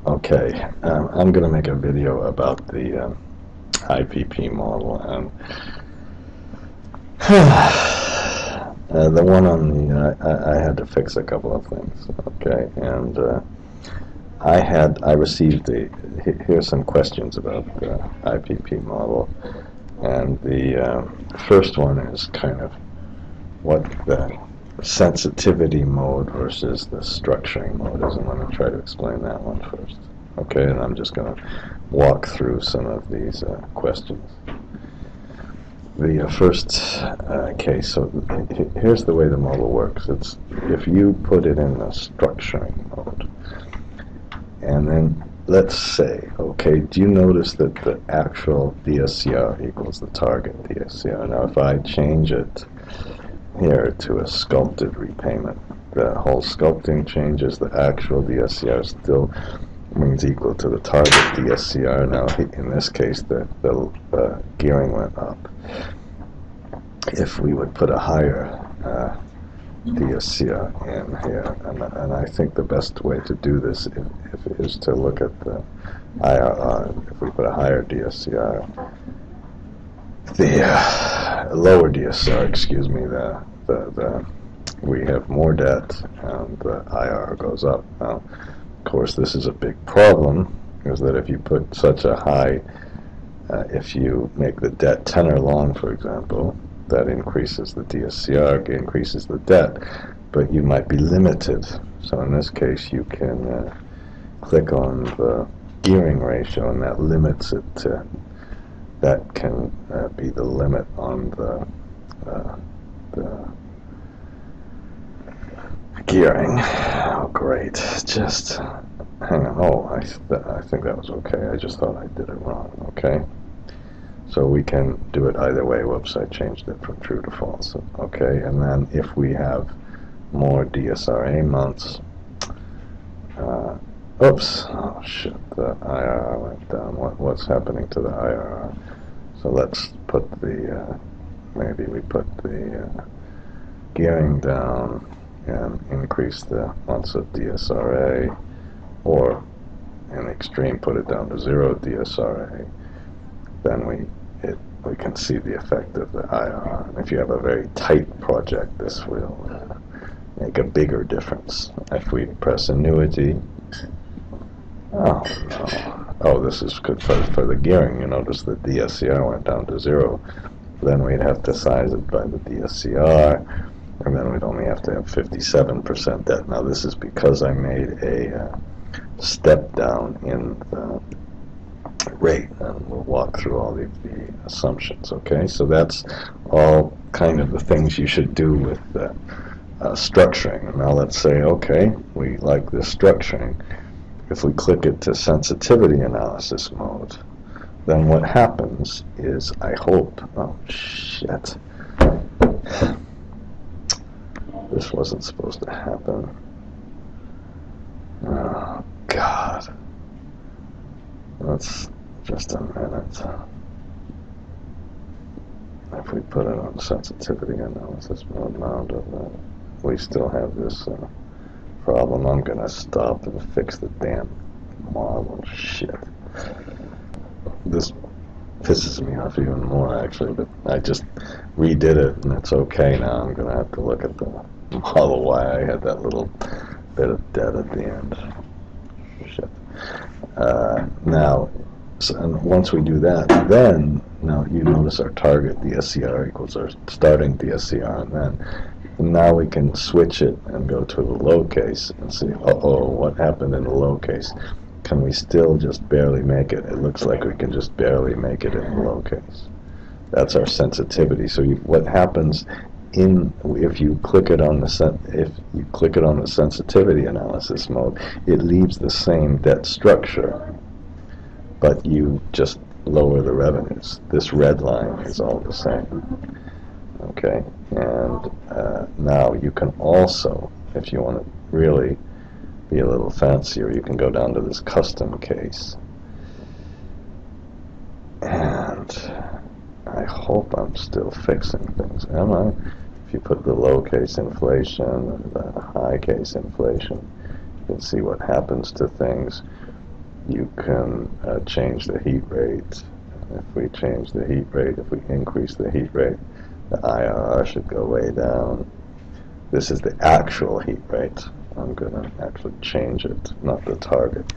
Okay, I'm going to make a video about the IPP model, and the one on the I had to fix a couple of things. Okay, and I received here's some questions about the IPP model, and the first one is kind of what the sensitivity mode versus the structuring mode is, and let me try to explain that one first. Okay, and I'm just going to walk through some of these questions. The first case, so here's the way the model works. It's if you put it in the structuring mode, and then let's say, okay, do you notice that the actual DSCR equals the target DSCR? Now if I change it here to a sculpted repayment, the whole sculpting changes, the actual DSCR still means equal to the target DSCR. Now in this case the gearing went up. If we would put a higher DSCR in here, and I think the best way to do this is to look at the IRR. If we put a higher DSCR, the lower DSCR, excuse me, we have more debt and the IRR goes up. Now, of course, this is a big problem, is that if you put such a high, if you make the debt tenor long, for example, that increases the DSCR, increases the debt, but you might be limited. So in this case, you can click on the gearing ratio, and that limits it to, that can be the limit on the gearing. Oh, great. Just hang on. Oh, I think that was okay. I just thought I did it wrong. Okay. So we can do it either way. Whoops, I changed it from true to false. Okay, and then if we have more DSRA months, oops, oh shit, the IRR went down. What's happening to the IRR? So let's put the, maybe we put the gearing down and increase the months of DSRA, or in the extreme put it down to 0 DSRA. Then we can see the effect of the IRR. And if you have a very tight project, this will make a bigger difference. If we press annuity, oh no, oh, this is good for the gearing. You notice the DSCR went down to 0. Then we'd have to size it by the DSCR, and then we'd only have to have 57% debt. Now this is because I made a step down in the rate, and we'll walk through all the assumptions. Okay, so that's all kind of the things you should do with the structuring. Now let's say, okay, we like this structuring. If we click it to sensitivity analysis mode, then what happens is, I hope, oh shit, this wasn't supposed to happen. Oh God. Let's just a minute. If we put it on sensitivity analysis mode now, we still have this problem. I'm going to stop and fix the damn model. Shit. This pisses me off even more, actually, but I just redid it, and it's okay now. I'm going to have to look at the model, why I had that little bit of debt at the end. Shit. Now, and once we do that, then now you notice our target DSCR equals our starting DSCR, and then now we can switch it and go to the low case and see, uh-oh, what happened in the low case? Can we still just barely make it? It looks like we can just barely make it in the low case. That's our sensitivity. So what happens if you click it on the sensitivity analysis mode, it leaves the same debt structure, but you just lower the revenues. This red line is all the same. Okay, and now you can also, if you want to really be a little fancier, you can go down to this custom case, and I hope I'm still fixing things. Am I? If you put the low case inflation and the high case inflation, you can see what happens to things you can change the heat rate. If we change the heat rate, if we increase the heat rate, the IRR should go way down. This is the actual heat rate. I'm going to actually change it, not the target.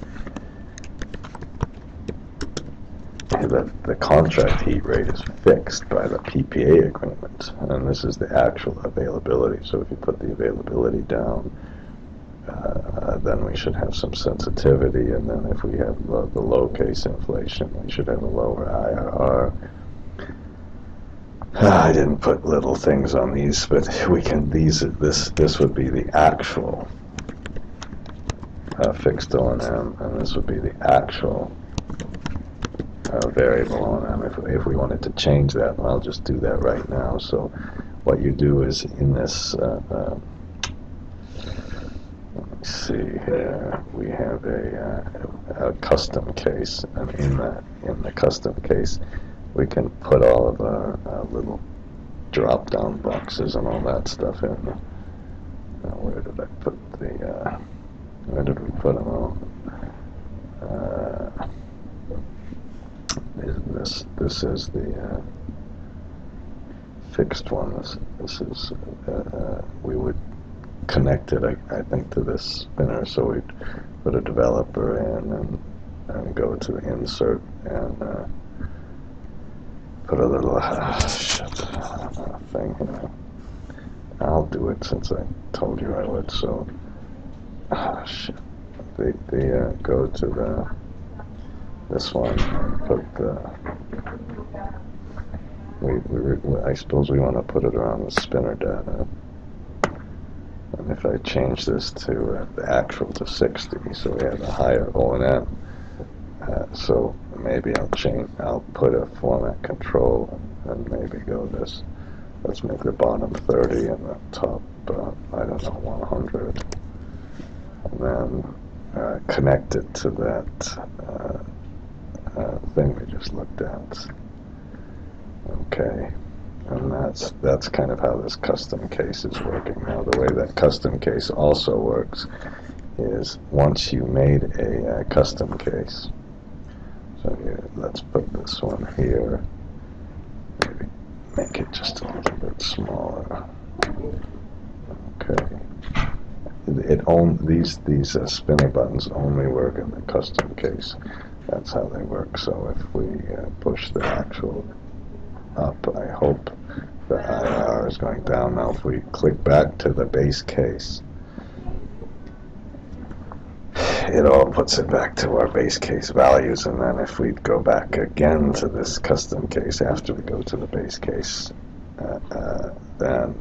The contract heat rate is fixed by the PPA agreement, and this is the actual availability. So if you put the availability down, then we should have some sensitivity, and then if we have the low case inflation, we should have a lower IRR. I didn't put little things on these, but we can. This would be the actual fixed O&M, and this would be the actual variable O&M. If we wanted to change that, and I'll just do that right now. So what you do is in this. Let's see here. We have a custom case, and in the custom case, we can put all of our little drop-down boxes and all that stuff in. Now, where did I put the? Where did we put them all? This is the fixed one. This is we would connect it, I think, to this spinner. So we'd put a developer in and go to the insert and put a little thing here. I'll do it since I told you I would. So shit. They go to this one and put the. I suppose we want to put it around the spinner data. And if I change this to the actual to 60, so we have a higher O&M. So maybe I'll put a format control and maybe go this. Let's make the bottom 30 and the top, I don't know, 100. And then connect it to that thing we just looked at. Okay. And that's kind of how this custom case is working. Now, the way that custom case also works is once you made a custom case, so here, let's put this one here, maybe make it just a little bit smaller. Okay. These spinner buttons only work in the custom case. That's how they work. So if we push the actual up, I hope the IR is going down. Now if we click back to the base case, it all puts it back to our base case values, and then if we go back again to this custom case after we go to the base case, then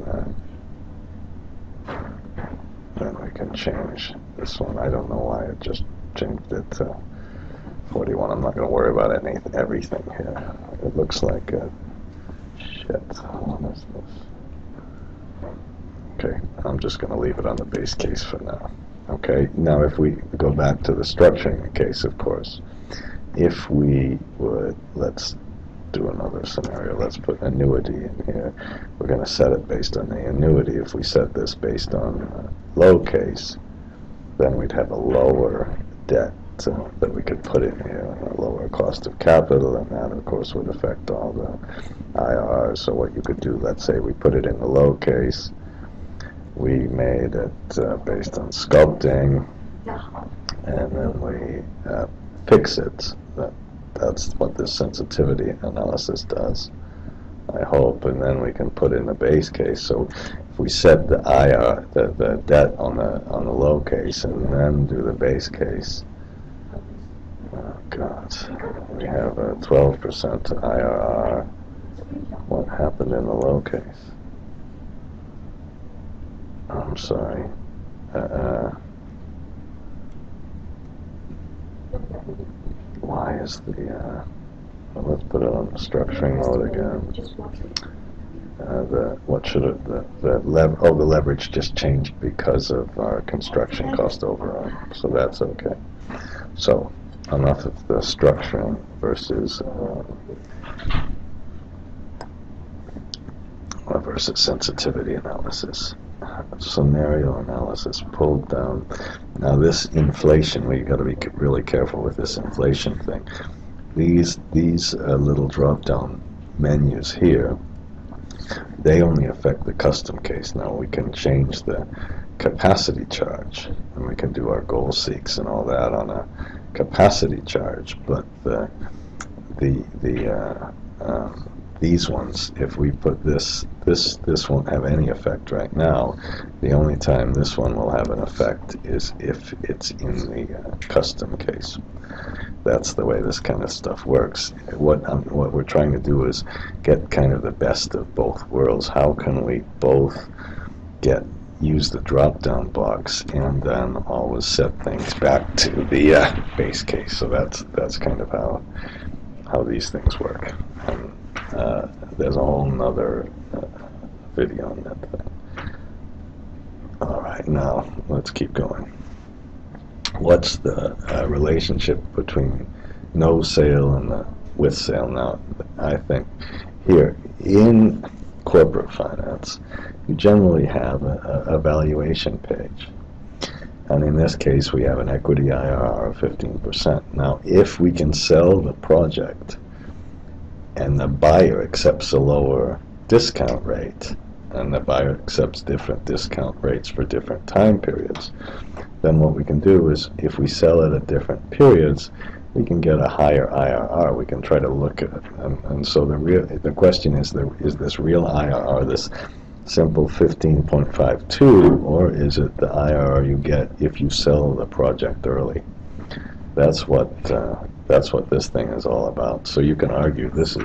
we can change this one. I don't know why it just changed it to 41. I'm not going to worry about everything here. It looks like shit. What is this? Okay, I'm just going to leave it on the base case for now. Okay, now if we go back to the structuring case, of course, if we would, let's do another scenario. Let's put annuity in here. We're going to set it based on the annuity. If we set this based on low case, then we'd have a lower debt that we could put in here, a lower cost of capital, and that of course would affect all the IRRs. So what you could do, let's say we put it in the low case, we made it based on sculpting, and then we fix it. That's what this sensitivity analysis does, I hope, and then we can put in the base case. So if we set the IR, the debt on the low case, and then do the base case, oh God, we have a 12% IRR. What happened in the low case? I'm sorry. Why is the well, let's put it on the structuring mode again. The leverage just changed because of our construction cost overrun, so that's okay. So enough of the structuring versus sensitivity analysis. scenario analysis pulled down. Now this inflation, we got to be really careful with this inflation thing. These little drop-down menus here, they only affect the custom case. Now we can change the capacity charge, and we can do our goal seeks and all that on a capacity charge, but these ones, if we put this won't have any effect right now. The only time this one will have an effect is if it's in the custom case. That's the way this kind of stuff works. What we're trying to do is get kind of the best of both worlds. How can we both use the drop-down box and then always set things back to the base case? So that's kind of how these things work. And there's a whole nother video on that thing. All right, now let's keep going. What's the relationship between no sale and the with sale? Now, I think here in corporate finance, you generally have a valuation page. And in this case, we have an equity IRR of 15%. Now, if we can sell the project and the buyer accepts a lower discount rate, and the buyer accepts different discount rates for different time periods, then what we can do is, if we sell it at different periods, we can get a higher IRR. We can try to look at it. And so the question is this real IRR, this simple 15.52, or is it the IRR you get if you sell the project early? That's what this thing is all about. So you can argue this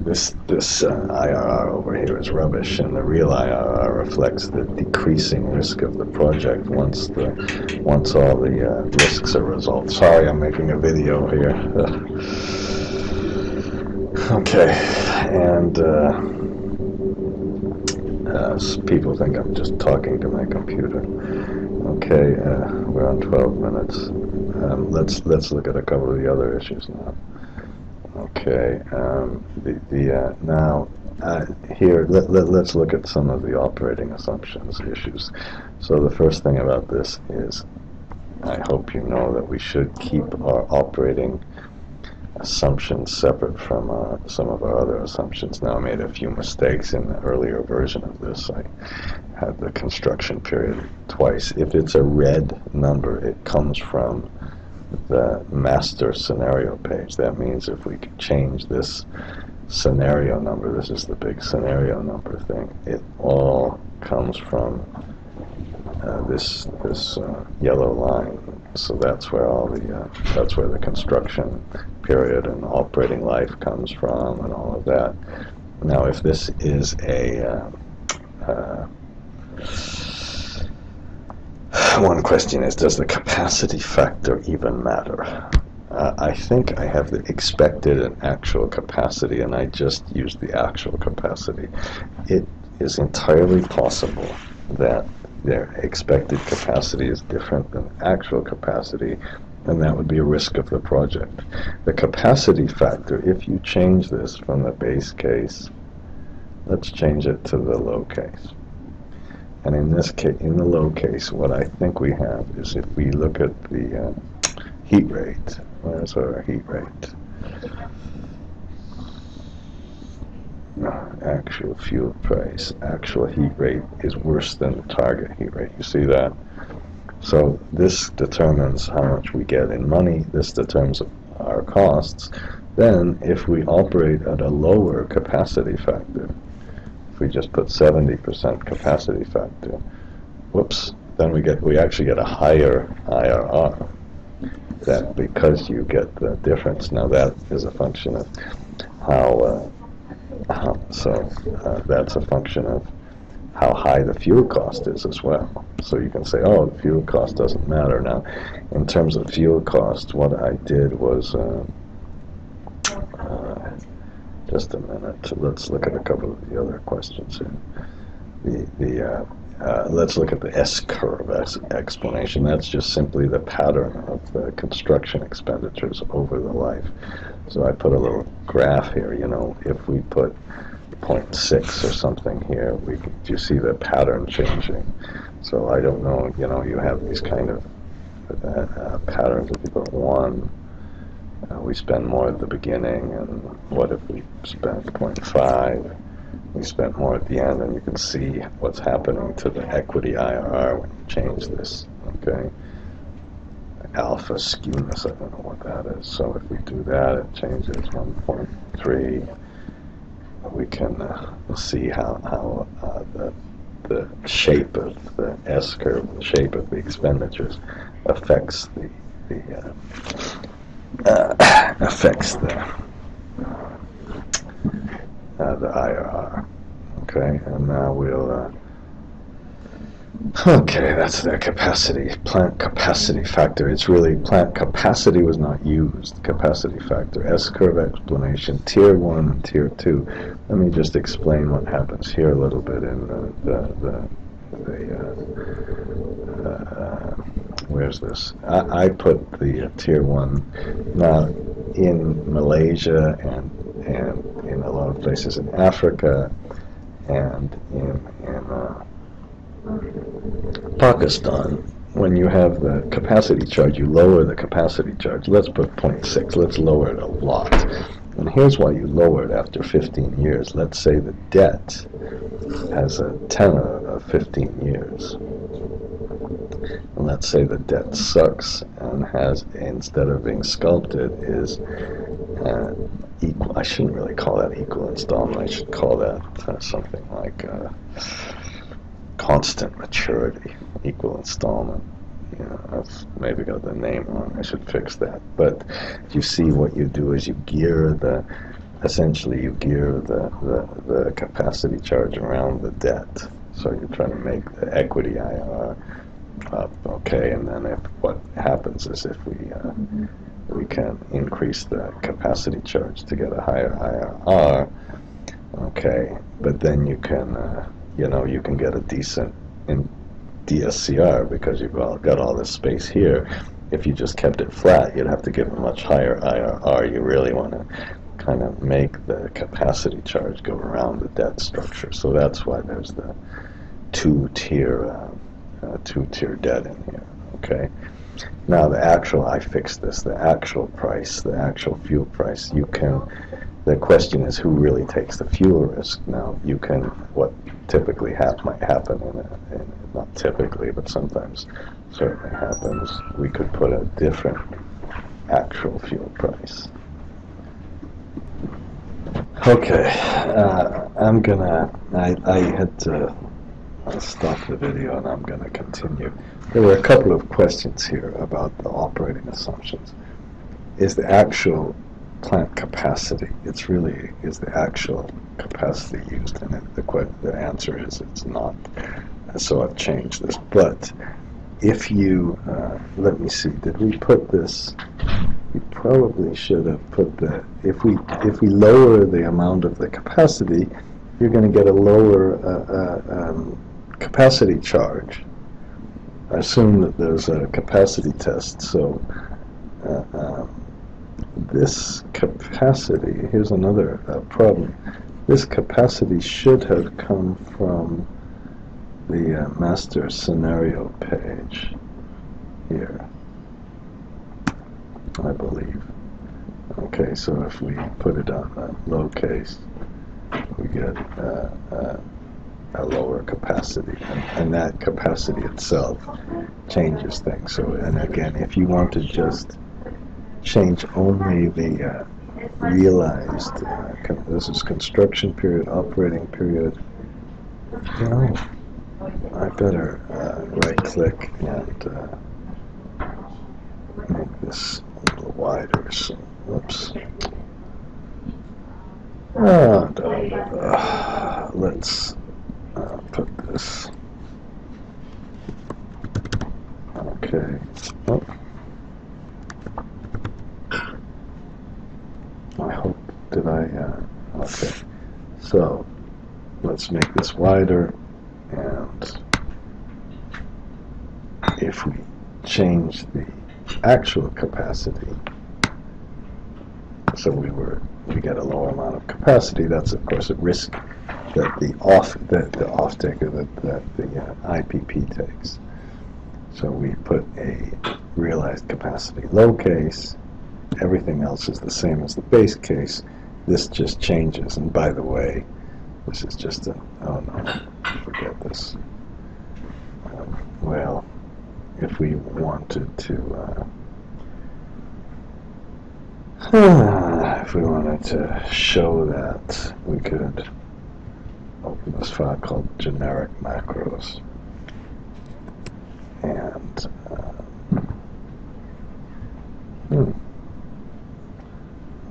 IRR over here is rubbish, and the real IRR reflects the decreasing risk of the project once all the risks are resolved. Sorry, I'm making a video here. Okay, and people think I'm just talking to my computer. Okay, we're on 12 minutes. Let's look at a couple of the other issues now. Okay, now here let's look at some of the operating assumptions issues. So the first thing about this is, I hope you know that we should keep our operating assumptions separate from some of our other assumptions. Now, I made a few mistakes in the earlier version of this. I had the construction period twice. If it's a red number, it comes from the master scenario page. That means if we could change this scenario number, this is the big scenario number thing, it all comes from this yellow line. So that's where that's where the construction period and operating life comes from and all of that. Now, if this is one question is, does the capacity factor even matter? I think I have the expected and actual capacity, and I just used the actual capacity. It is entirely possible that their expected capacity is different than actual capacity, and that would be a risk of the project. The capacity factor, if you change this from the base case, let's change it to the low case. And in this case, in the low case, what I think we have is, if we look at the heat rate, where's our heat rate? Actual fuel price, actual heat rate is worse than the target heat rate. You see that? So this determines how much we get in money. This determines our costs. Then, if we operate at a lower capacity factor, if we just put 70% capacity factor, whoops, then we actually get a higher IRR. That because you get the difference. Now that is a function of that's a function of how high the fuel cost is as well. So you can say, oh, the fuel cost doesn't matter. Now, in terms of fuel cost, what I did was, just a minute, let's look at a couple of the other questions here. Let's look at the S-curve explanation. That's just simply the pattern of the construction expenditures over the life. So I put a little graph here. You know, if we put 0.6 or something here, do you see the pattern changing? So I don't know, you have these kind of patterns. If you put 1, we spend more at the beginning, and what if we spent 0.5? We spent more at the end, and you can see what's happening to the equity IRR when you change this, okay? Alpha skewness, I don't know what that is. So if we do that, it changes 1.3. We can see how the shape of the S curve, the shape of the expenditures, affects the IRR. Okay, and now we'll. Okay, that's the plant capacity factor. It's really plant capacity was not used. Capacity factor, S-curve explanation, tier 1 and tier 2. Let me just explain what happens here a little bit in where's this? I put the tier 1 now in Malaysia and in a lot of places in Africa and in Pakistan. When you have the capacity charge, you lower the capacity charge. Let's put 0.6. Let's lower it a lot. And here's why you lower it after 15 years. Let's say the debt has a tenor of 15 years. And let's say the debt sucks and has, instead of being sculpted, is equal. I shouldn't really call that equal installment. I should call that something like constant maturity, equal installment. I've maybe got the name wrong. I should fix that. But you see, what you do is you gear essentially you gear the capacity charge around the debt. So you're trying to make the equity IRR up, okay? And then what happens is if we can increase the capacity charge to get a higher IRR, okay? But then you can you can get a decent in DSCR because you've got all this space here. If you just kept it flat, you'd have to give a much higher IRR. You really want to kind of make the capacity charge go around the debt structure. So that's why there's the two-tier debt in here, okay? Now I fixed this, the actual price, the actual fuel price, the question is who really takes the fuel risk. Now, what typically might happen not typically, but sometimes certainly happens, we could put a different actual fuel price. Okay, I had to stop the video and I'm going to continue. There were a couple of questions here about the operating assumptions. Is the actual plant capacity, is the actual capacity used in it? The answer is it's not. So I've changed this. But if you, let me see, did we put this? We probably should have put if we lower the amount of the capacity, you're going to get a lower capacity charge. I assume that there's a capacity test, so this capacity, here's another problem. This capacity should have come from the master scenario page here, I believe. Okay, so if we put it on the low case, we get a lower capacity, and that capacity itself changes things. So, and again, if you want to just change only the realized, this is construction period, operating period, I better right click and make this a little wider. So, whoops. Let's put this. Okay. Oh. I hope, okay. So, let's make this wider, and if we change the actual capacity, So we get a lower amount of capacity. That's of course a risk that the off-taker, that the IPP takes. So we put a realized capacity low case. Everything else is the same as the base case. This just changes. And by the way, this is just a, oh no, forget this. Well, if we wanted to, if we wanted to show that, we could open this file called generic macros. And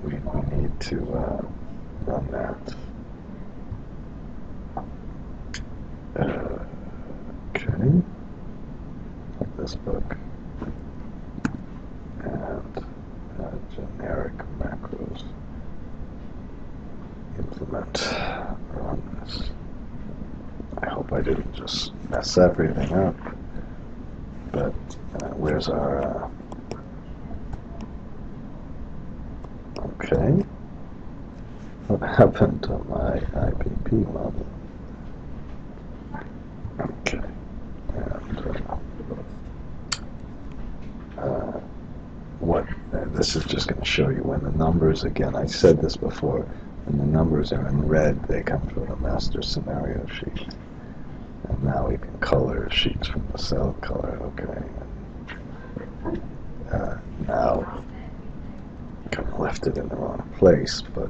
we need to run that. Okay, this book and generic macros. Implement, run this. I hope I didn't just mess everything up. But where's our okay? What happened to my IPP model? Okay, and this is just going to show you when the numbers, again, I said this before, when the numbers are in red, they come from the master scenario sheet. And now we can color sheets from the cell color, okay. Now, kind of left it in the wrong place, but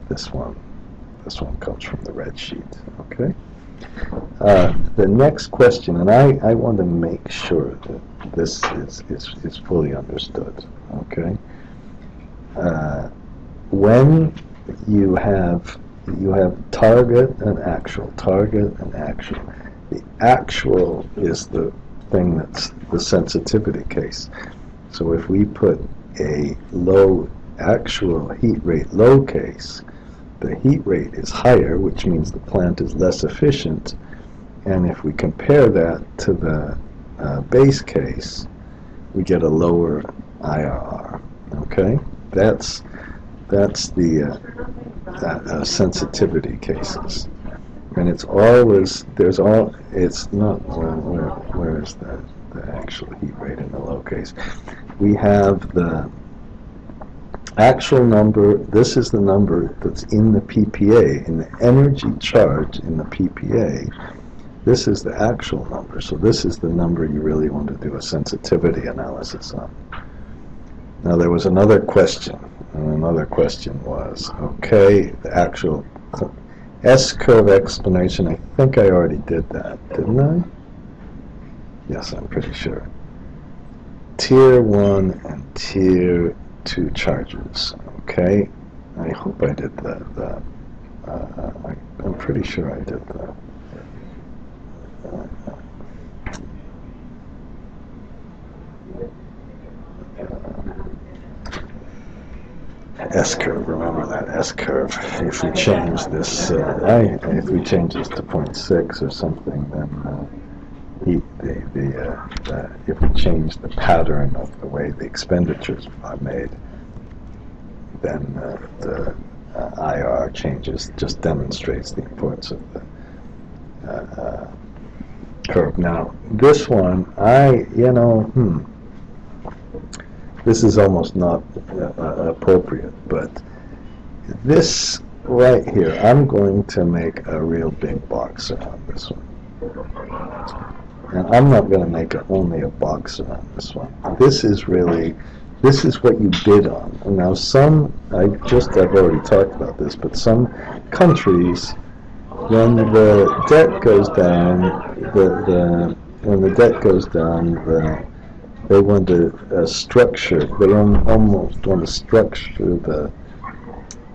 this one comes from the red sheet, okay. The next question, and I want to make sure that this is fully understood, okay. When you have target and actual, the actual is the thing that's the sensitivity case. So if we put a low actual heat rate low case, the heat rate is higher, which means the plant is less efficient. And if we compare that to the base case, we get a lower IRR. Okay, that's the sensitivity cases, and it's always it's not where is the actual heat rate in the low case. We have the actual number. This is the number that's in the PPA, in the energy charge in the PPA. This is the actual number, so this is the number you really want to do a sensitivity analysis on. Now there was another question, and another question was, okay, the actual S-curve explanation, I think I already did that, didn't I? Yes, I'm pretty sure. Tier 1 and Tier 2 charges, okay? I hope I did that. I'm pretty sure I did that. S-curve, remember that S-curve. If we change this, if we change this to 0.6 or something, then if we change the pattern of the way the expenditures are made, then the IR changes, just demonstrates the importance of the curve. Now, this one, this is almost not appropriate, but this right here, I'm going to make a real big box around this one. And I'm not going to make only a box around this one. This is what you bid on. And now I've already talked about this, but some countries, when the debt goes down, they want to structure, they almost want to structure the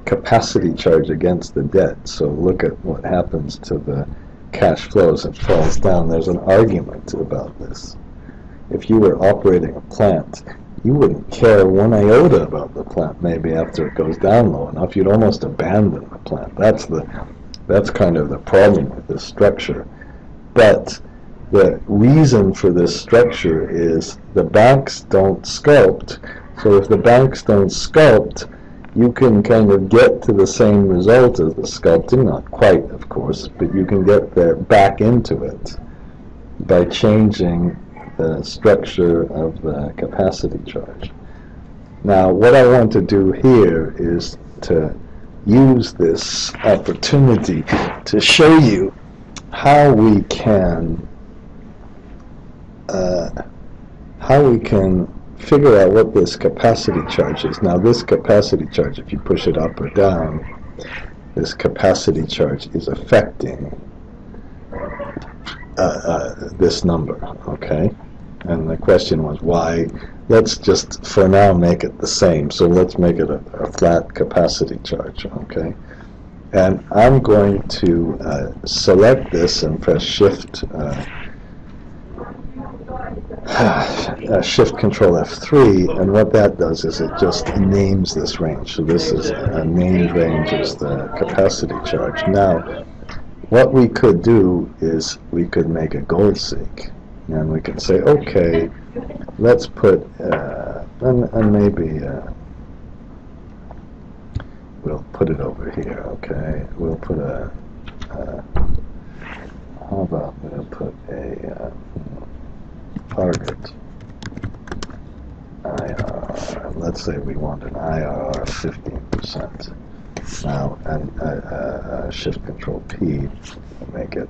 capacity charge against the debt. So look at what happens to the cash flows. It falls down. There's an argument about this. If you were operating a plant, you wouldn't care one iota about the plant. Maybe after it goes down low enough, you'd almost abandon the plant. That's kind of the problem with this structure. But the reason for this structure is the banks don't sculpt. So if the banks don't sculpt, you can kind of get to the same result as the sculpting, not quite, of course, but you can get there back into it by changing the structure of the capacity charge. Now, what I want to do here is to use this opportunity to show you how we can figure out what this capacity charge is. Now, this capacity charge, if you push it up or down, this capacity charge is affecting this number, okay? And the question was why. Let's just, for now, make it the same. So let's make it a flat capacity charge, okay? And I'm going to select this and press Shift Shift Control F3, and what that does is it just names this range. So this is a named range as the capacity charge. Now, what we could do is we could make a goal seek, and we can say, okay, let's put and maybe we'll put it over here. Okay, we'll put a how about we'll put a target IRR. Let's say we want an IRR of 15%. Now, and Shift Control P will make it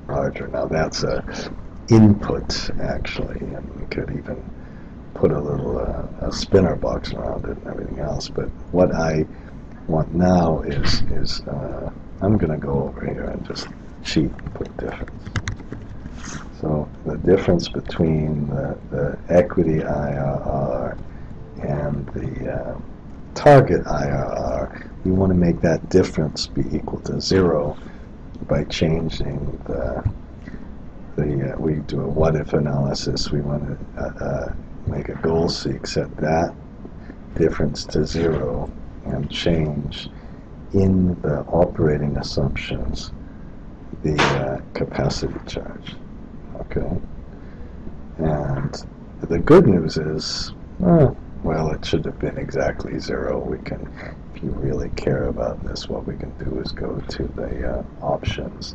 larger. Now that's a input actually, and we could even put a little a spinner box around it and everything else. But what I want now is I'm going to go over here and just cheat and put difference. So the difference between the equity IRR and the target IRR, we want to make that difference be equal to 0 by changing we do a what-if analysis. We want to make a goal seek, set that difference to 0, and change in the operating assumptions the capacity charge. Okay, and the good news is, well, it should have been exactly 0. We can, if you really care about this, what we can do is go to the options,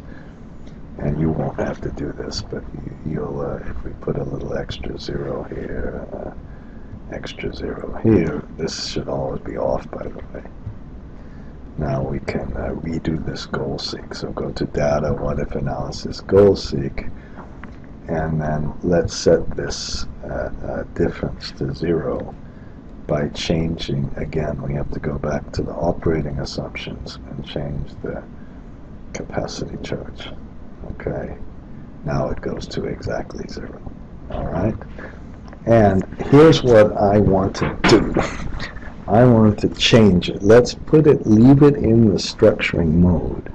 and you won't have to do this, but you'll, if we put a little extra 0 here, extra 0 here, this should always be off, by the way. Now we can redo this goal seek. So go to Data, What If Analysis, Goal Seek, and then let's set this difference to 0 by changing, again, we have to go back to the operating assumptions and change the capacity charge. Okay, now it goes to exactly 0. All right, and here's what I want to do. I want to change it. Let's leave it in the structuring mode,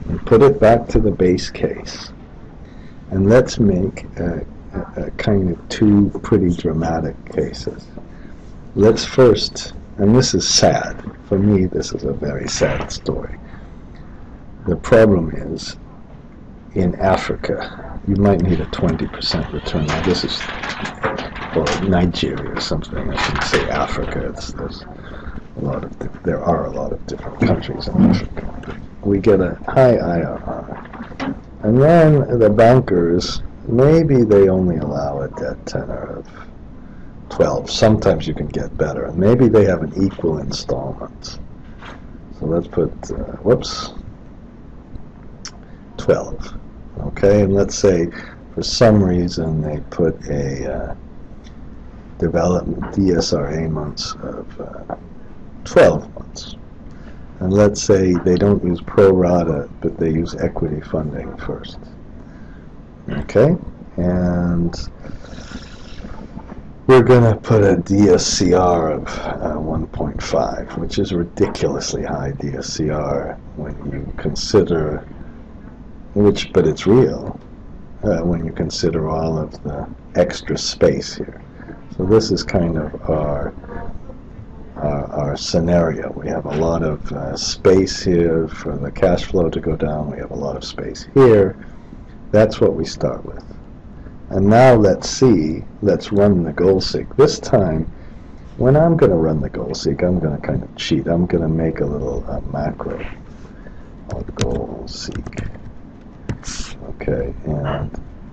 and put it back to the base case. And let's make a kind of two pretty dramatic cases. Let's first, and this is sad. For me, this is a very sad story. The problem is, in Africa, you might need a 20% return. Now this is, or Nigeria or something. I shouldn't say Africa. There are a lot of different countries in Africa. We get a high IRR. And then the bankers, maybe they only allow a debt tenor of 12. Sometimes you can get better. And maybe they have an equal installment. So let's put, 12. Okay, and let's say for some reason they put a development DSRA months of 12 months. And let's say they don't use pro rata, but they use equity funding first. Okay, and we're going to put a DSCR of 1.5, which is ridiculously high DSCR when you consider, but it's real, when you consider all of the extra space here. So this is kind of our scenario. We have a lot of space here for the cash flow to go down. We have a lot of space here. That's what we start with. And now let's run the goal seek. This time when I'm going to run the goal seek, I'm going to kind of cheat. I'm going to make a little macro called goal seek. Okay, and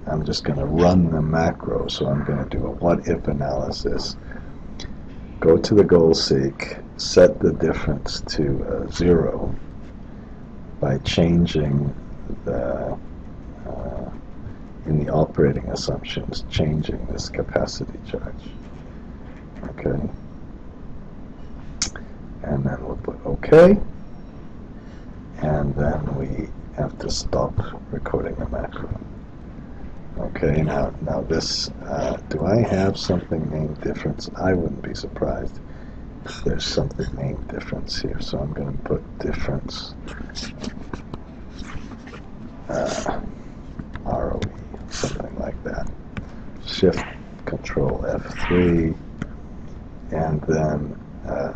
I'm just going to run the macro. So I'm going to do a what-if analysis. Go to the goal seek, set the difference to 0 by changing the in the operating assumptions, changing this capacity charge. Okay, and then we'll put OK, and then we have to stop recording the macro. Okay, now this, do I have something named difference? I wouldn't be surprised if there's something named difference here. So I'm going to put difference ROE, something like that. Shift Control F3, and then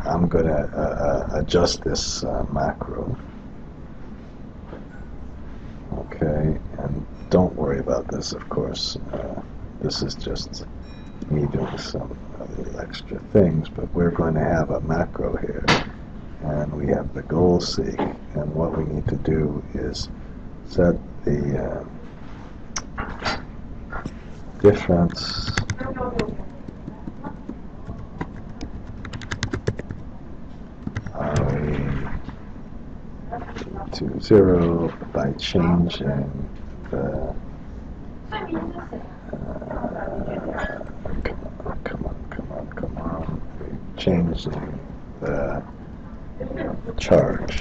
I'm going to adjust this macro. Okay, and don't worry about this, of course. This is just me doing some little extra things, but we're going to have a macro here, and we have the goal seek, and what we need to do is set the difference to 0 by changing the come on, changing the charge.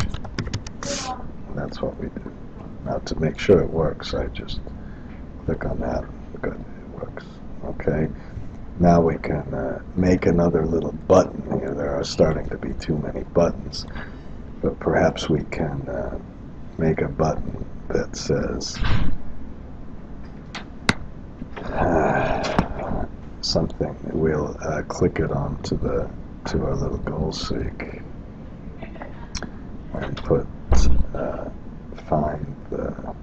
That's what we do. Now to make sure it works, I just click on that. Good, it works. Okay. Now we can make another little button here. There are starting to be too many buttons, but perhaps we can make a button that says something. We'll click it onto to our little goal seek and put find the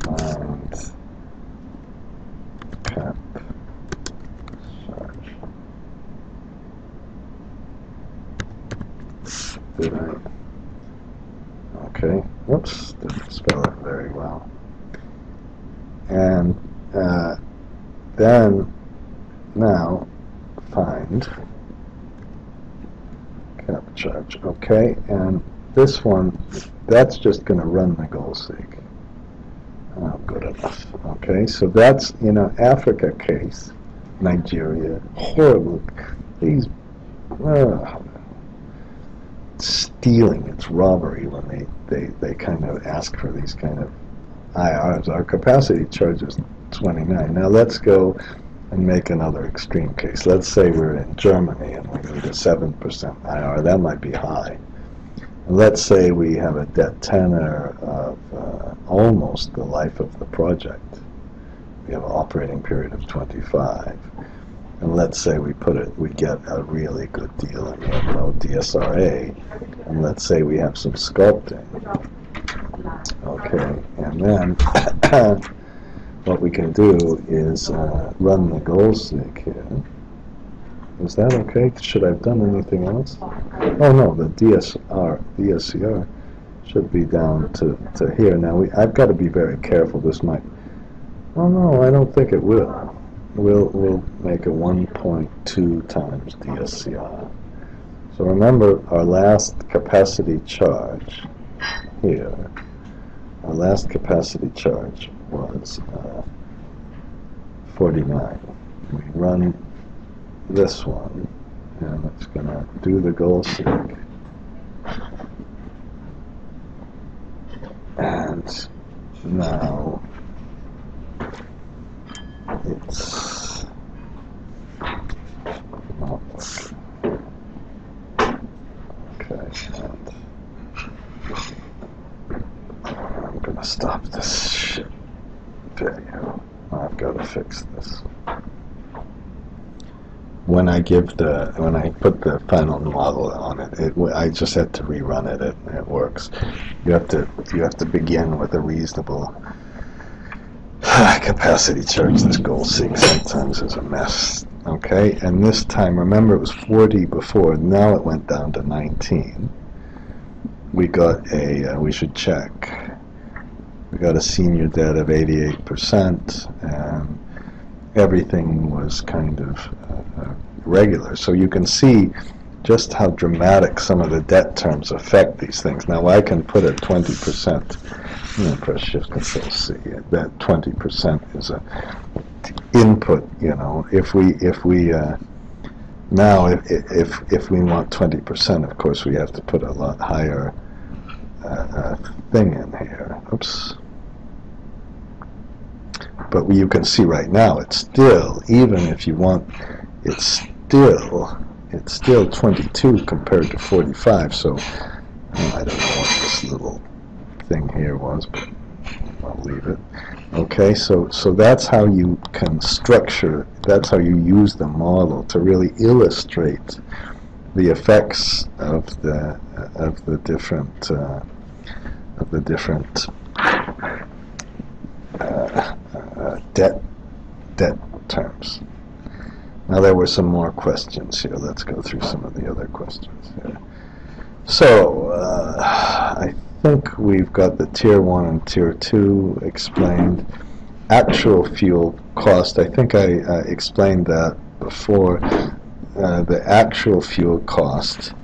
find cap charge. Did I? Okay. Whoops, didn't spell it very well. And then now find cap charge. Okay, and this one, that's just going to run the goal seek. Oh, good enough. Okay, so that's in an Africa case, Nigeria, horrible. These stealing, it's robbery when they kind of ask for these kind of IRs. Our capacity charge is 29. Now let's go and make another extreme case. Let's say we're in Germany and we need a 7% IR. That might be high. And let's say we have a debt tenor of almost the life of the project. We have an operating period of 25. And let's say we get a really good deal and we have no DSRA. And let's say we have some sculpting. Okay, and then what we can do is run the goal seek here. Is that okay? Should I have done anything else? Oh no, the DSCR should be down to here. Now I've got to be very careful. This might. Oh no, I don't think it will. We'll make a 1.2 times DSCR. So remember our last capacity charge here. Our last capacity charge was 49. We run this one, and it's going to do the goal seek. And now it's not okay, and I'm going to stop this shit video. I've got to fix this. When I put the final model on it, I just had to rerun it. It works. You have to begin with a reasonable Capacity charge, this goal seek sometimes is a mess. Okay, and this time, remember it was 40 before, now it went down to 19. We got a, we should check, we got a senior debt of 88%, and everything was kind of regular. So you can see just how dramatic some of the debt terms affect these things. Now I can put at 20%, press Shift Control C. That 20% is a input. If we now if we want 20%, of course we have to put a lot higher thing in here. Oops. But you can see right now it's still, even if you want, it's still 22 compared to 45. So I don't know what this little thing here was, but I'll leave it. Okay, so that's how you can structure, that's how you use the model to really illustrate the effects of the different debt terms. Now there were some more questions here. Let's go through some of the other questions here. So I think we've got the Tier 1 and Tier 2 explained. Actual fuel cost, I think I explained that before. The actual fuel cost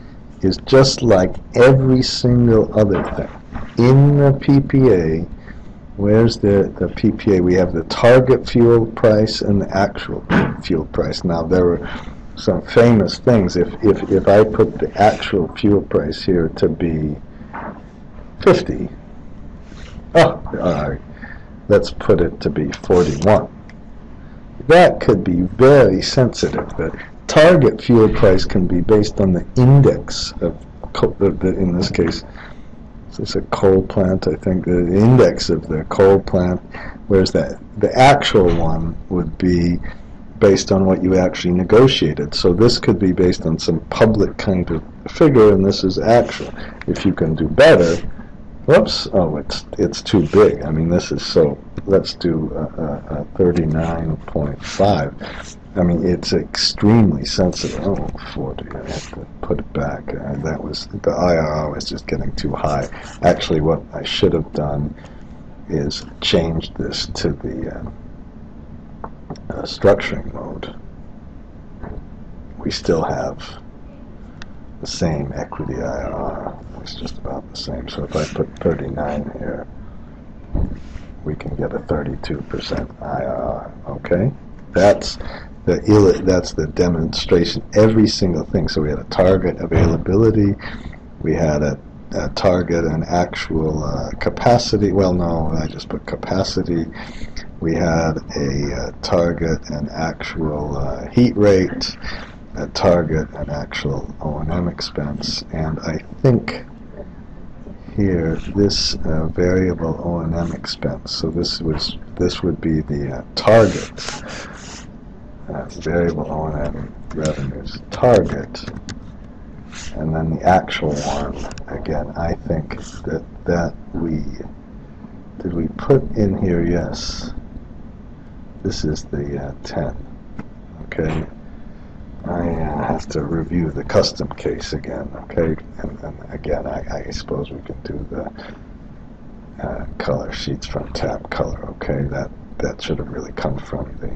is just like every single other thing. In the PPA, where's the PPA? We have the target fuel price and the actual fuel price. Now there are some famous things. If I put the actual fuel price here to be 50, let's put it to be 41. That could be very sensitive. The target fuel price can be based on the index of, in this case, is this a coal plant? I think the index of the coal plant, whereas the actual one would be based on what you actually negotiated. So this could be based on some public kind of figure, and this is actual. If you can do better, whoops, it's too big. I mean, this is so, let's do 39.5. I mean, it's extremely sensitive. Oh, 40, I have to put it back. That was, the IRR was just getting too high. Actually, what I should have done is change this to the structuring mode. We still have the same equity IRR. It's just about the same. So if I put 39 here, we can get a 32% IRR. Okay, that's the demonstration. Every single thing. So we had a target availability. We had a target and actual capacity. Well, no, I just put capacity. We had a target and actual heat rate, a target and actual O&M expense, and I think here this variable O&M expense. So this would be the target variable O&M revenues target, and then the actual one. Again, I think that we did we put in here? Yes. This is the 10. Okay. I have to review the custom case again. Okay, and again, I suppose we can do the color sheets from tab color. Okay, that should have really come from the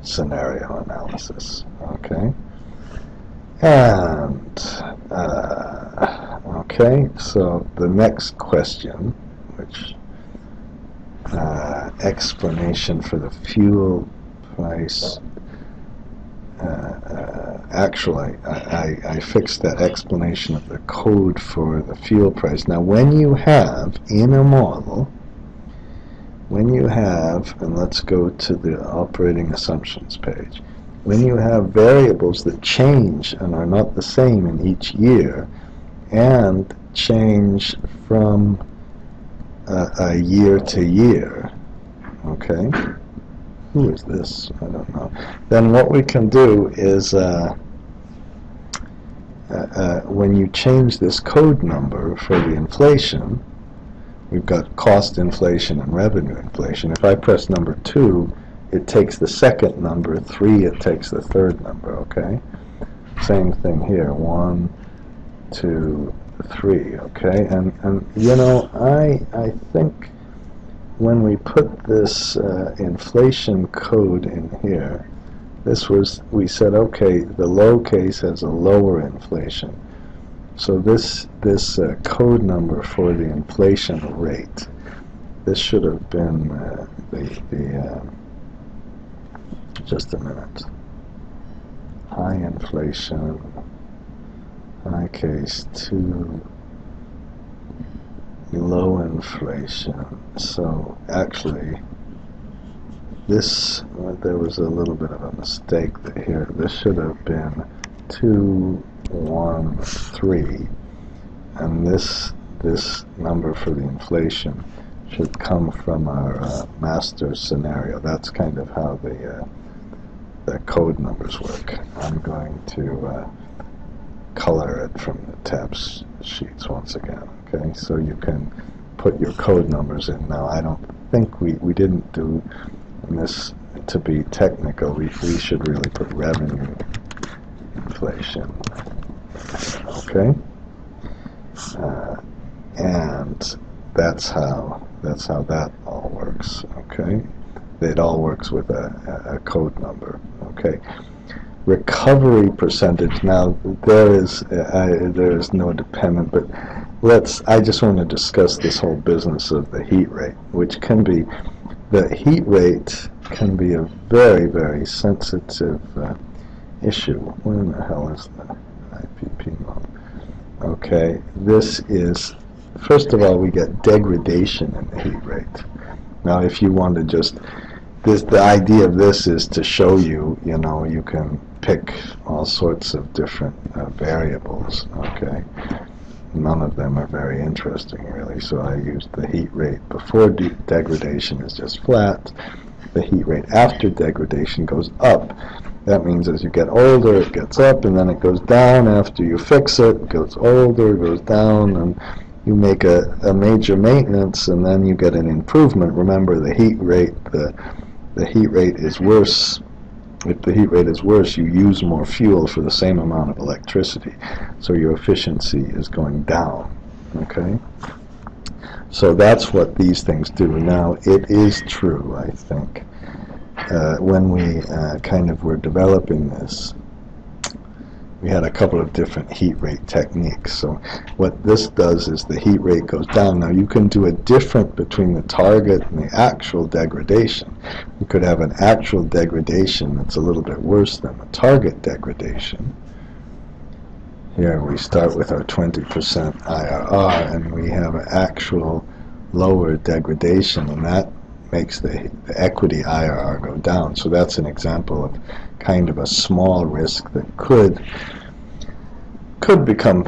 scenario analysis. Okay, and okay, so the next question, which explanation for the fuel price. Actually, I fixed that explanation of the code for the fuel price. Now, when you have in a model, and let's go to the operating assumptions page, when you have variables that change and are not the same in each year and change from a year to year, okay? Who is this? I don't know. Then what we can do is when you change this code number for the inflation, we've got cost inflation and revenue inflation. If I press number 2, it takes the second number. 3, it takes the third number, okay? Same thing here, 1, 2, 3, okay? And you know, I think when we put this inflation code in here, we said, okay, the low case has a lower inflation. So this code number for the inflation rate, this should have been just a minute. High inflation, high case 2, low inflation. So actually, there was a little bit of a mistake here. This should have been 2, 1, 3, and this number for the inflation should come from our master scenario. That's kind of how the code numbers work. I'm going to color it from the tabs sheets once again. Okay, so you can put your code numbers in. Now, I don't think we didn't do this to be technical. We should really put revenue inflation. Okay, and that's how that all works. Okay, it all works with a code number. Okay, recovery percentage. Now there is no dependent, but I just want to discuss this whole business of the heat rate, which can be, the heat rate can be a very, very sensitive issue. Where in the hell is the IPP model? Okay, this is, first of all, we get degradation in the heat rate. Now, if you want to just, the idea of this is to show you, you know, you can pick all sorts of different variables, okay? None of them are very interesting, really, so I used the heat rate before degradation is just flat. The heat rate after degradation goes up. That means as you get older, it gets up, and then it goes down. After you fix it, it goes older, it goes down, and you make a major maintenance, and then you get an improvement. Remember, the heat rate, the heat rate is worse. If the heat rate is worse, you use more fuel for the same amount of electricity, so your efficiency is going down. Okay? So that's what these things do. Now, it is true, I think, when we kind of were developing this, we had a couple of different heat rate techniques. So what this does is the heat rate goes down. Now, you can do a difference between the target and the actual degradation. You could have an actual degradation that's a little bit worse than the target degradation. Here we start with our 20% IRR, and we have an actual lower degradation, and that makes the equity IRR go down. So that's an example of kind of a small risk that could become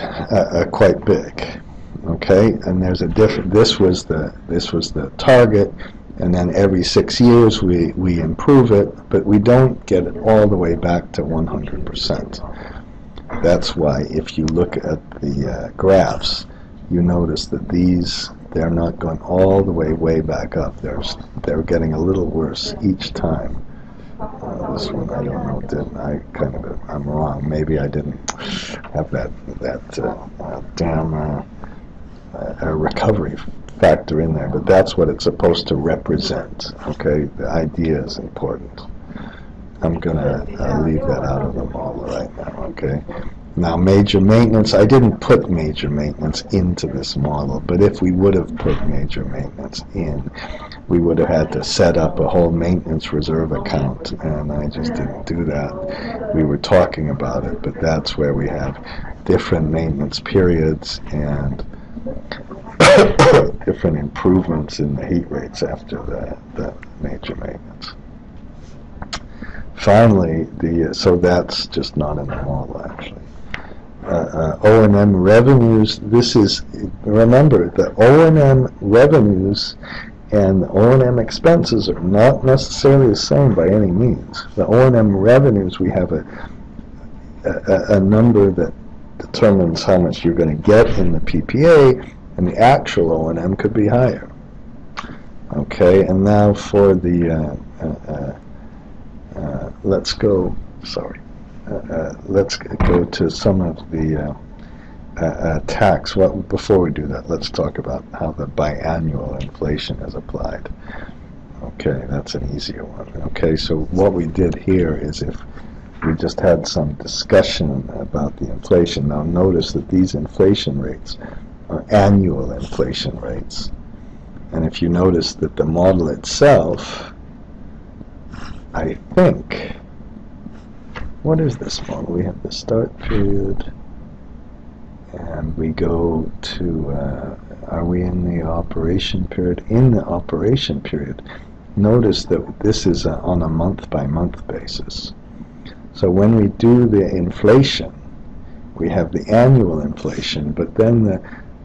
quite big. Okay, and there's a different. This was the target, and then every 6 years we improve it, but we don't get it all the way back to 100%. That's why if you look at the graphs, you notice that they're not going all the way back up. They're getting a little worse each time. This one, I don't know, I'm wrong. Maybe I didn't have that recovery factor in there, but that's what it's supposed to represent. Okay, the idea is important. I'm gonna leave that out of the model right now. Okay. Now, major maintenance, I didn't put major maintenance into this model, but if we would have put major maintenance in, we would have had to set up a whole maintenance reserve account, and I just didn't do that. We were talking about it, but that's where we have different maintenance periods and different improvements in the heat rates after the major maintenance. Finally, so that's just not in the model, actually. O&M revenues, remember, the O&M revenues and the O&M expenses are not necessarily the same by any means. The O&M revenues, we have a number that determines how much you're going to get in the PPA, and the actual O&M could be higher. Okay, and now for the let's go to some of the tax. Well, before we do that, let's talk about how the biannual inflation is applied. Okay, that's an easier one. Okay, so what we did here is if we just had some discussion about the inflation. Now notice that these inflation rates are annual inflation rates. And if you notice that the model itself, I think, what is this model? We have the start period, and we go to, are we in the operation period? In the operation period, notice that this is on a month-by-month basis. So when we do the inflation, we have the annual inflation, but then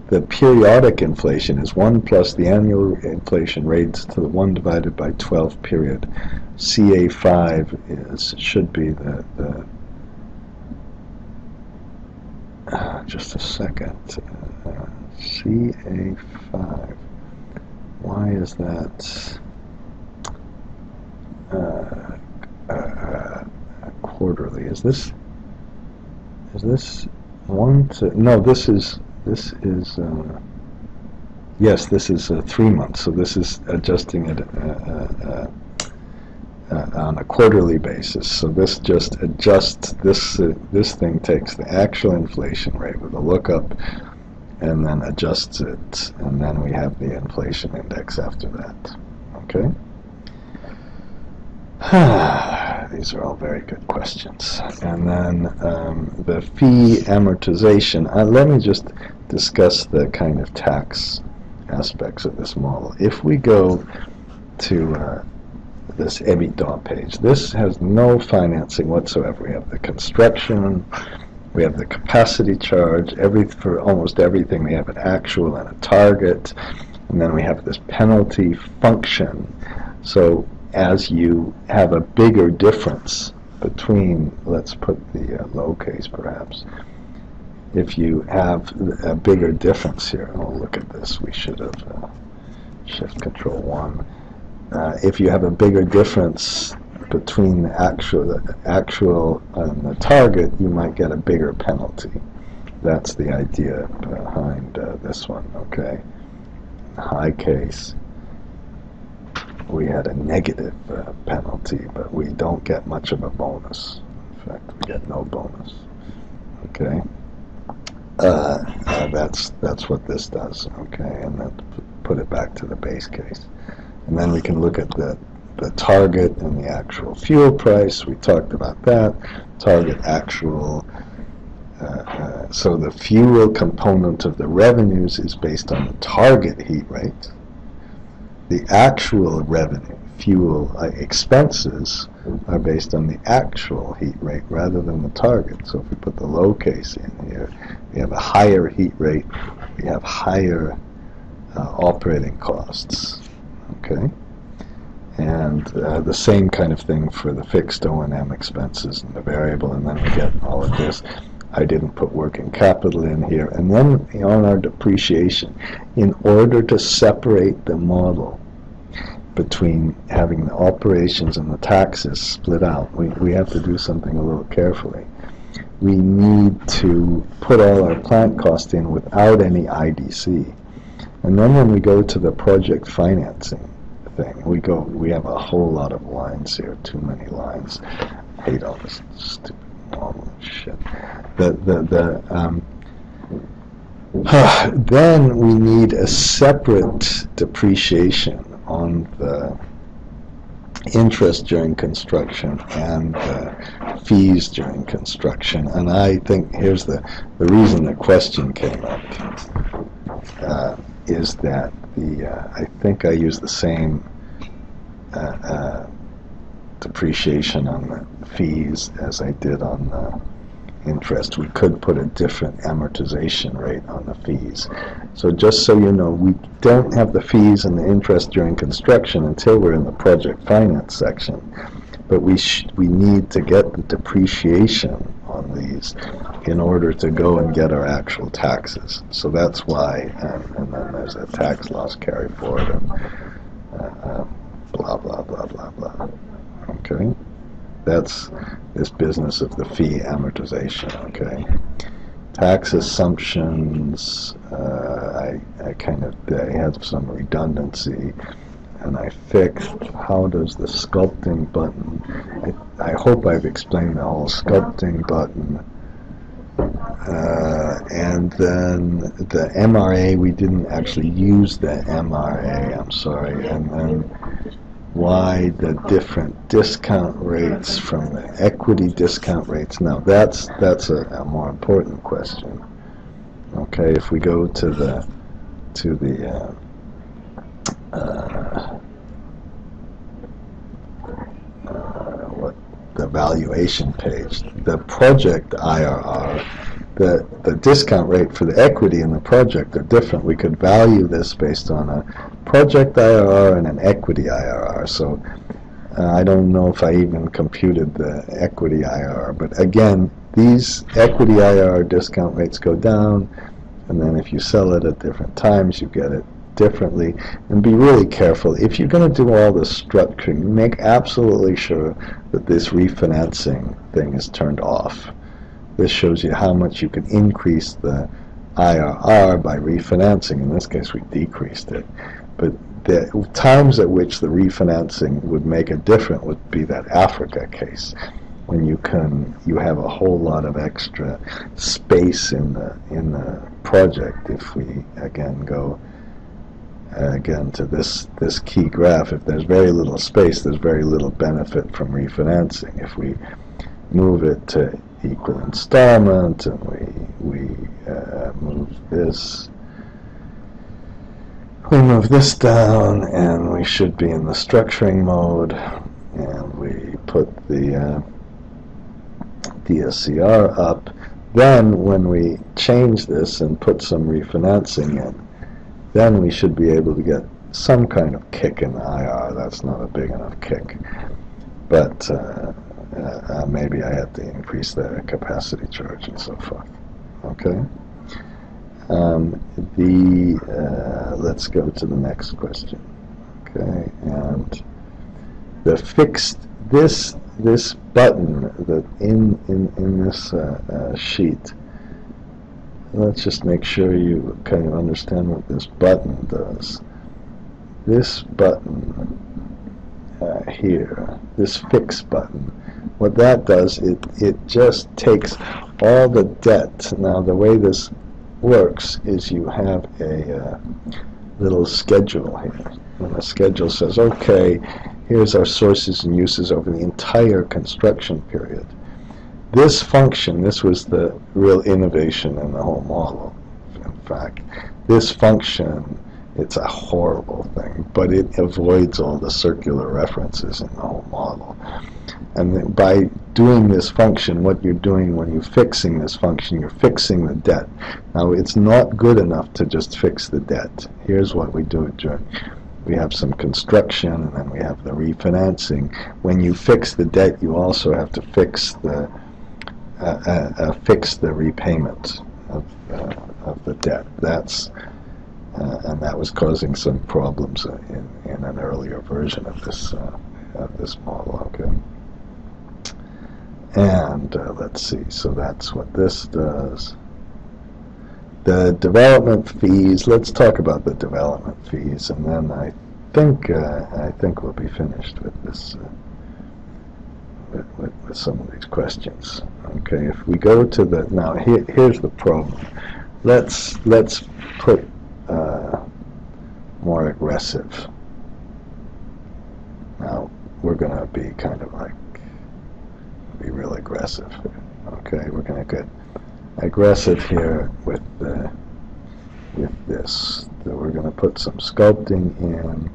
the periodic inflation is 1 plus the annual inflation rates to the 1 divided by 12 period. CA5 should be the just a second. CA5. Why is that? Quarterly. Is this 1 to? No, this is. Yes, this is 3 months. So this is adjusting it on a quarterly basis. So this just adjusts this. This thing takes the actual inflation rate with a lookup, and then adjusts it, and then we have the inflation index after that. Okay. These are all very good questions. And then the fee amortization. Let me just discuss the kind of tax aspects of this model. If we go to this EBITDA page, this has no financing whatsoever. We have the construction, we have the capacity charge, for almost everything we have an actual and a target, and then we have this penalty function. So as you have a bigger difference between, let's put the lowercase perhaps, if you have a bigger difference here, oh look at this, we should have shift control 1. If you have a bigger difference between the actual and the target, you might get a bigger penalty. That's the idea behind this one, okay? High case, we had a negative penalty, but we don't get much of a bonus. In fact, we get no bonus. Okay, that's what this does. Okay, and then put it back to the base case, and then we can look at the target and the actual fuel price. We talked about that. Target, actual. So the fuel component of the revenues is based on the target heat rate. The actual revenue, fuel expenses, are based on the actual heat rate rather than the target. So if we put the low case in here, we have a higher heat rate, we have higher operating costs. Okay? And the same kind of thing for the fixed O&M expenses and the variable, and then we get all of this. I didn't put working capital in here. And then on our depreciation, in order to separate the model between having the operations and the taxes split out, we have to do something a little carefully. We need to put all our plant cost in without any IDC. And then when we go to the project financing thing, we have a whole lot of lines here, too many lines. I hate all this stupid model shit. Then we need a separate depreciation on the interest during construction and the fees during construction. And I think here's the reason the question came up is that I think I used the same depreciation on the fees as I did on the interest. We could put a different amortization rate on the fees. So just so you know, we don't have the fees and the interest during construction until we're in the project finance section. But we need to get the depreciation on on these in order to go and get our actual taxes. So that's why, and then there's a tax loss carry forward and blah, blah, blah, blah, blah. Okay? That's this business of the fee amortization, okay? Tax assumptions, I have some redundancy, and I fixed how does the sculpting button, I hope I've explained the whole sculpting button, and then the MRA, we didn't actually use the MRA, I'm sorry, and then why the different discount rates from the equity discount rates. Now that's a more important question. Okay, if we go to the valuation page, the project IRR, the discount rate for the equity and the project are different. We could value this based on a project IRR and an equity IRR. So I don't know if I even computed the equity IRR, but again, these equity IRR discount rates go down, and then if you sell it at different times, you get it differently. And be really careful. If you're going to do all this structuring, make absolutely sure that this refinancing thing is turned off. This shows you how much you can increase the IRR by refinancing. In this case, we decreased it. But the times at which the refinancing would make a difference would be that Africa case, when you have a whole lot of extra space in the project. If we again go to this key graph, if there's very little space, there's very little benefit from refinancing. If we move it to equal installment and we move this down, and we should be in the structuring mode, and we put the DSCR up. Then when we change this and put some refinancing in, then we should be able to get some kind of kick in the IR. That's not a big enough kick, but maybe I had to increase the capacity charge and so forth. Okay. Let's go to the next question. Okay, and the fixed this button that in this sheet. Let's just make sure you kind of understand what this button does. This button here, this fix button, what that does, it just takes all the debt. Now the way this works is you have a little schedule here, and the schedule says, okay, here's our sources and uses over the entire construction period. This function, this was the real innovation in the whole model. In fact, this function, it's a horrible thing, but it avoids all the circular references in the whole model. And then by doing this function, what you're doing when you're fixing this function, you're fixing the debt. Now, it's not good enough to just fix the debt. Here's what we do during. We have some construction, and then we have the refinancing. When you fix the debt, you also have to fix the repayment of the debt. And that was causing some problems in an earlier version of this model. Okay. And let's see. So that's what this does. The development fees. Let's talk about the development fees, and then I think we'll be finished with this. With some of these questions. Okay, if we go to the now here's the problem. Let's put more aggressive. Now we're going to be kind of like be real aggressive. Okay, we're going to get aggressive here with this. So we're going to put some sculpting in.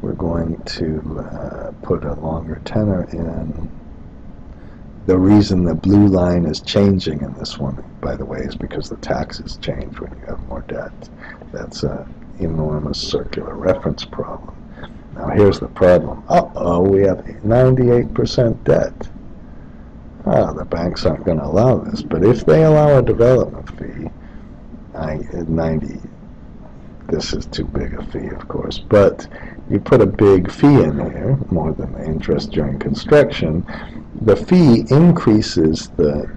We're going to put a longer tenor in. The reason the blue line is changing in this one, by the way, is because the taxes change when you have more debt. That's an enormous circular reference problem. Now here's the problem. Uh-oh, we have 98% debt. oh, the banks aren't going to allow this. But if they allow a development fee, this is too big a fee, of course, but you put a big fee in here, more than the interest during construction, the fee increases the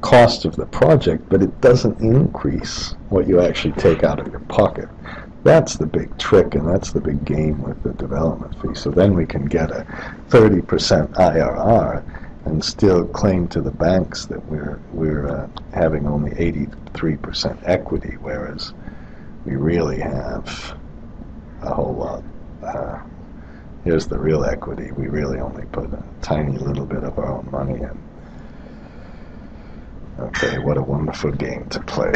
cost of the project, but it doesn't increase what you actually take out of your pocket. That's the big trick, and that's the big game with the development fee. So then we can get a 30% IRR and still claim to the banks that we're having only 83% equity, whereas we really have a whole lot. Here's the real equity. We really only put a tiny little bit of our own money in. Okay, what a wonderful game to play.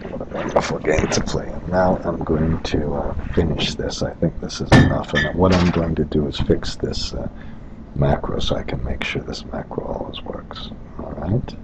What a wonderful game to play. And now I'm going to finish this. I think this is enough. And what I'm going to do is fix this macro so I can make sure this macro always works. All right?